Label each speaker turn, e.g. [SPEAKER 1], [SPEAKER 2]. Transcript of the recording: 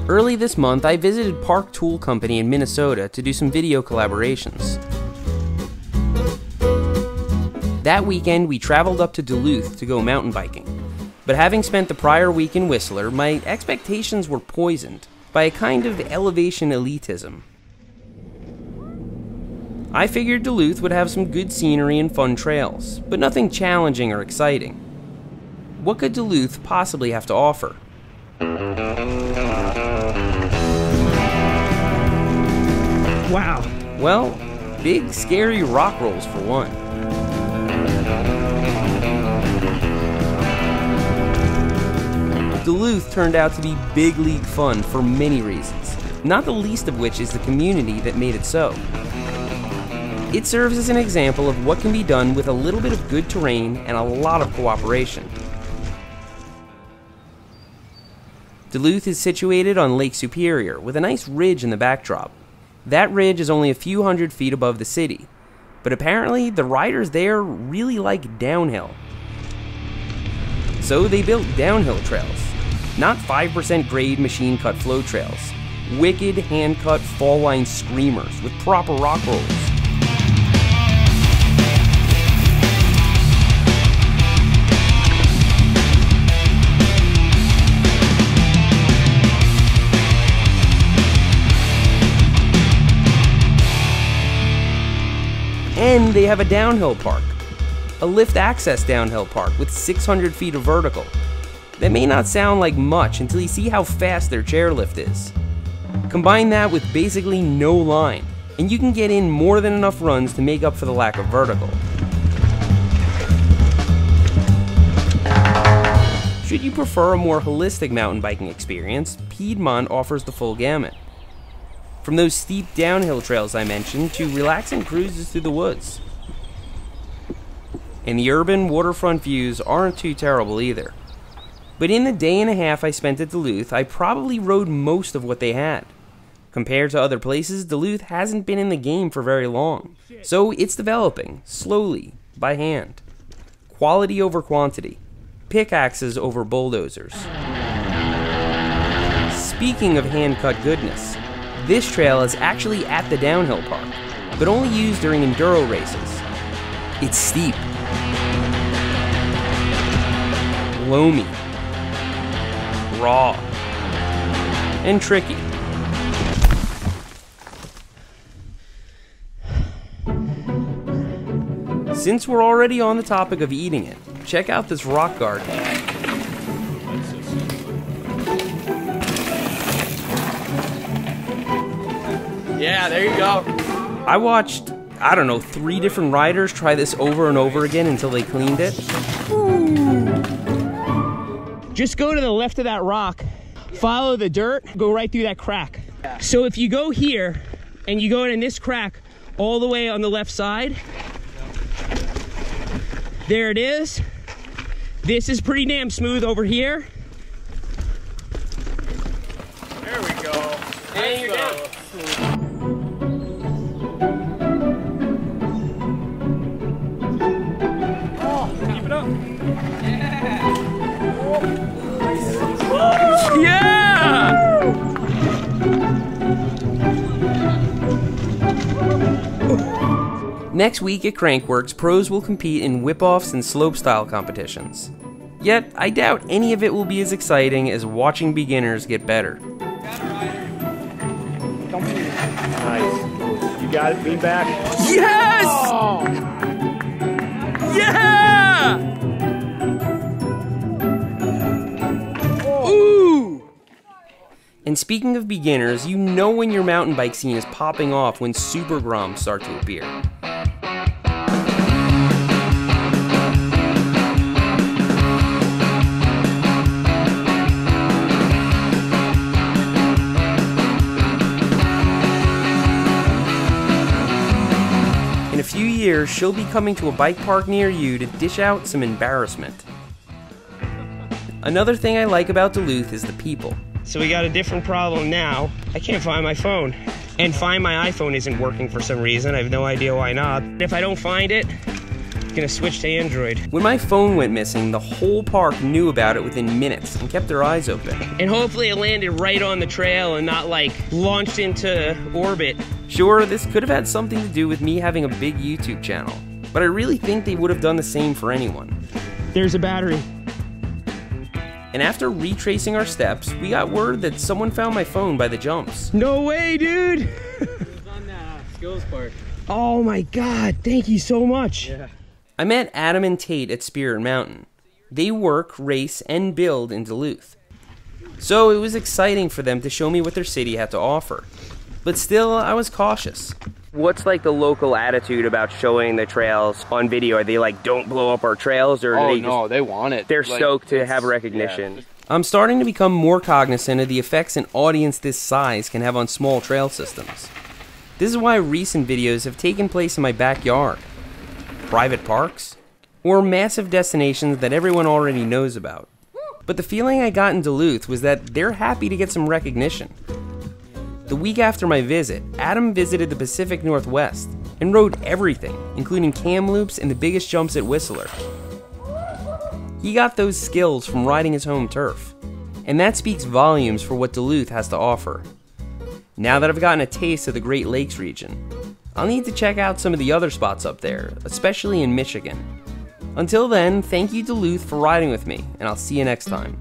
[SPEAKER 1] Early this month, I visited Park Tool Company in Minnesota to do some video collaborations. That weekend, we traveled up to Duluth to go mountain biking. But having spent the prior week in Whistler, my expectations were poisoned by a kind of elevation elitism. I figured Duluth would have some good scenery and fun trails, but nothing challenging or exciting. What could Duluth possibly have to offer?
[SPEAKER 2] Wow.
[SPEAKER 1] Well, big, scary rock rolls for one. Duluth turned out to be big league fun for many reasons, not the least of which is the community that made it so. It serves as an example of what can be done with a little bit of good terrain and a lot of cooperation. Duluth is situated on Lake Superior with a nice ridge in the backdrop. That ridge is only a few hundred feet above the city, but apparently the riders there really like downhill. So they built downhill trails, not 5% grade machine cut flow trails, wicked hand cut fall line screamers with proper rock rolls. And they have a downhill park, a lift access downhill park with 600 feet of vertical. That may not sound like much until you see how fast their chairlift is. Combine that with basically no line, and you can get in more than enough runs to make up for the lack of vertical. Should you prefer a more holistic mountain biking experience, Piedmont offers the full gamut. From those steep downhill trails I mentioned to relaxing cruises through the woods. And the urban waterfront views aren't too terrible either. But in the day and a half I spent at Duluth, I probably rode most of what they had. Compared to other places, Duluth hasn't been in the game for very long. So it's developing, slowly, by hand. Quality over quantity. Pickaxes over bulldozers. Speaking of hand-cut goodness, this trail is actually at the downhill park, but only used during enduro races. It's steep, loamy, raw, and tricky. Since we're already on the topic of eating it, check out this rock garden.
[SPEAKER 3] Yeah, there you go.
[SPEAKER 1] I watched, 3 different riders try this over and over again until they cleaned it.
[SPEAKER 2] Just go to the left of that rock, follow the dirt, go right through that crack. So if you go here and you go in this crack all the way on the left side, there it is. This is pretty damn smooth over here.
[SPEAKER 3] There we go. There you go. Keep it up. Yeah.
[SPEAKER 1] Yeah! Next week at Crankworx, pros will compete in whip-offs and slopestyle competitions. Yet, I doubt any of it will be as exciting as watching beginners get better.
[SPEAKER 3] Nice. You got it. Lean back.
[SPEAKER 1] Yes!
[SPEAKER 3] Oh.
[SPEAKER 1] Yeah! Ooh! And speaking of beginners, you know when your mountain bike scene is popping off when super groms start to appear. In a few years, she'll be coming to a bike park near you to dish out some embarrassment. Another thing I like about Duluth is the people.
[SPEAKER 2] So we got a different problem now. I can't find my phone. And Find My iPhone isn't working for some reason. I have no idea why not. If I don't find it, Gonna switch to Android.
[SPEAKER 1] When my phone went missing, the whole park knew about it within minutes and kept their eyes open.
[SPEAKER 2] And hopefully it landed right on the trail and not like launched into orbit.
[SPEAKER 1] Sure, this could have had something to do with me having a big YouTube channel, but I really think they would have done the same for anyone.
[SPEAKER 2] There's a battery.
[SPEAKER 1] And after retracing our steps, we got word that someone found my phone by the jumps.
[SPEAKER 2] No way, dude!
[SPEAKER 3] It was on the skills part.
[SPEAKER 2] Oh my God, thank you so much.
[SPEAKER 3] Yeah.
[SPEAKER 1] I met Adam and Tate at Spirit Mountain. They work, race, and build in Duluth. So it was exciting for them to show me what their city had to offer. But still, I was cautious. What's like the local attitude about showing the trails on video? Are they like, don't blow up our trails? Or
[SPEAKER 3] They want it.
[SPEAKER 1] They're
[SPEAKER 3] like,
[SPEAKER 1] stoked to have recognition.
[SPEAKER 3] Yeah.
[SPEAKER 1] I'm starting to become more cognizant of the effects an audience this size can have on small trail systems. This is why recent videos have taken place in my backyard, private parks, or massive destinations that everyone already knows about. But the feeling I got in Duluth was that they're happy to get some recognition. The week after my visit, Adam visited the Pacific Northwest and rode everything, including cam loops and the biggest jumps at Whistler. He got those skills from riding his home turf, and that speaks volumes for what Duluth has to offer. Now that I've gotten a taste of the Great Lakes region, I'll need to check out some of the other spots up there, especially in Michigan. Until then, thank you Duluth for riding with me, and I'll see you next time.